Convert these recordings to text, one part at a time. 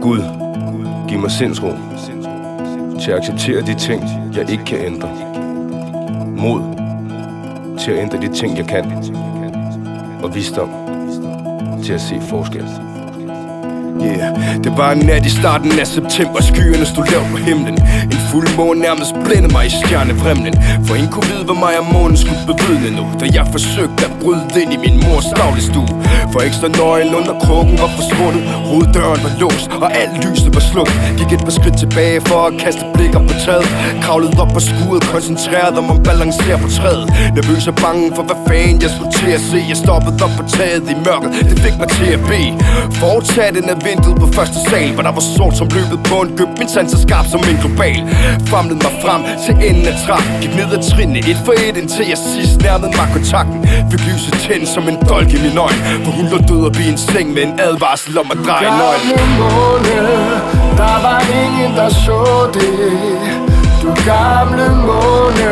Gud, giv mig sindsro til at acceptere de ting, jeg ikke kan ændre. Mod til at ændre de ting, jeg kan. Og visdom til at se forskel. Det var en nat i starten af september. Skyerne stod lavt på himlen. En fuldmåne nærmest blændede mig i stjernevrimlen. For ingen kunne vide, hvad mig og månen skulle bevidne nu, da jeg forsøgte at bryde ind i min mors dagligstue. For ekstra nøglen under krukken var forsvundet. Hoveddøren var låst, og alt lyset var slukket. Gik et par skridt tilbage for at kaste blikker på taget. Kravlede op på skuret, koncentreret om at balancere på træet. Nervøs og bange for hvad fanden jeg skulle til at se. Jeg stoppede op på taget i mørket, det fik mig til at bede. Fortsatte af vinduet på første sal, hvor der var sort som løbet på en gøb. Min sans er skarp som en global. Famlede mig frem til enden af trappen. Gik ned ad trinene et for et, indtil jeg sidst nærmede mig kontakten. Fik lyset tændt som en dolk i min øjne, for hun lå død op i en seng med en advarsel om at dreje nøglen. Gamle måne, der var ingen der så det. Du gamle måne,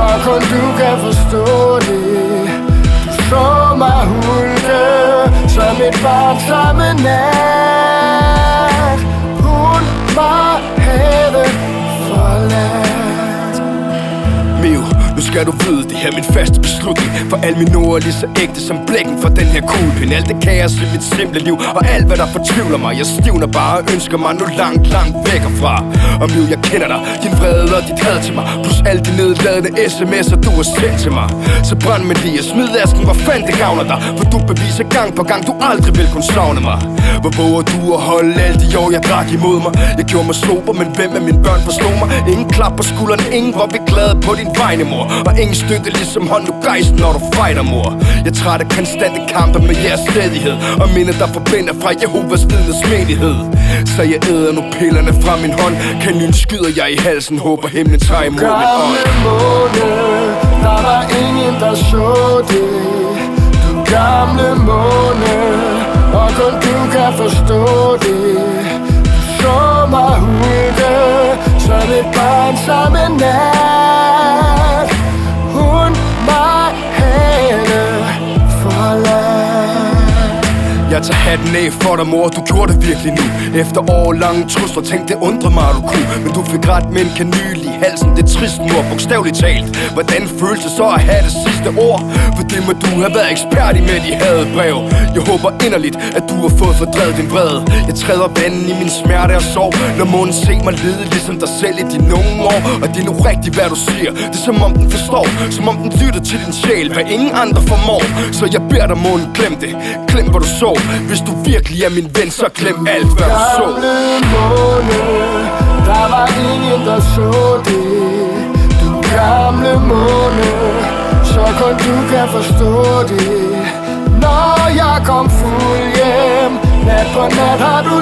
og kun du kan forstå det. Du så mig hulke som et barn samme nat. Hun var havet forladt. Mio, nu skal du vide, det her er min faste beslutning. For alle mine ord er lige så ægte som blækken fra den her kuglepind. Alt det kaos i mit simple liv, og alt hvad der fortvivler mig. Jeg stivner bare og ønsker mig nu langt, langt væk herfra. Og Mio, jeg kender dig, din vrede og dit had til mig, plus alle de nedladende sms'er du har sendt til mig. Så brænd med det og smid asken, hvor fanden det gavner dig. For du beviser gang på gang, du aldrig vil kunne savne mig. Hvor våger du at holde alle de år jeg drak imod mig? Jeg gjorde mig sober, men hvem af mine børn forstod mig? Ingen klap på skulderen, ingen var vi glade på din vegne, mor. Og ingen støtte ligesom hånd nu gejst, når du fighter, mor. Jeg er træt af konstante kampe med jeres stedighed, og minder der forbinder fra Jehovas vidnes menighed. Så jeg æder nu pillerne fra min hånd. Kanin skyder jeg i halsen, håber himlen tager imod min ånd. Gamle måne, der var ingen der så det. Du gamle måne, og kun du kan forstå det. Du så mig hulke som et barn samme nat. Hun var havet forladt. Jeg tager hatten af for dig, mor, du gjorde det virkelig nu. Efter årlange trusler tænkte det undre mig, du kunne. Men du fik ret med en kanyl i halsen, det er trist, mor, bogstaveligt talt. Hvordan føles det så at have det sidste ord? For det må du have været ekspert i med de hadebrev. Jeg håber inderligt, at du har fået fordrevet din vrede. Jeg træder vandet i min smerte og sorg, når månen ser mig lede ligesom dig selv i dine unge år. Og det er nu rigtigt, hvad du siger. Det er som om den forstår, som om den lytter til din sjæl, hvad ingen andre formår. Så jeg beder dig, månen, glem det. Glem hvad du så. Hvis du virkelig er min ven, så glem alt hvad du så. Gamle måne, der var ingen der så det. Du gamle måne, så kun du kan forstå det. Når jeg kom fuld hjem, nat på nat har du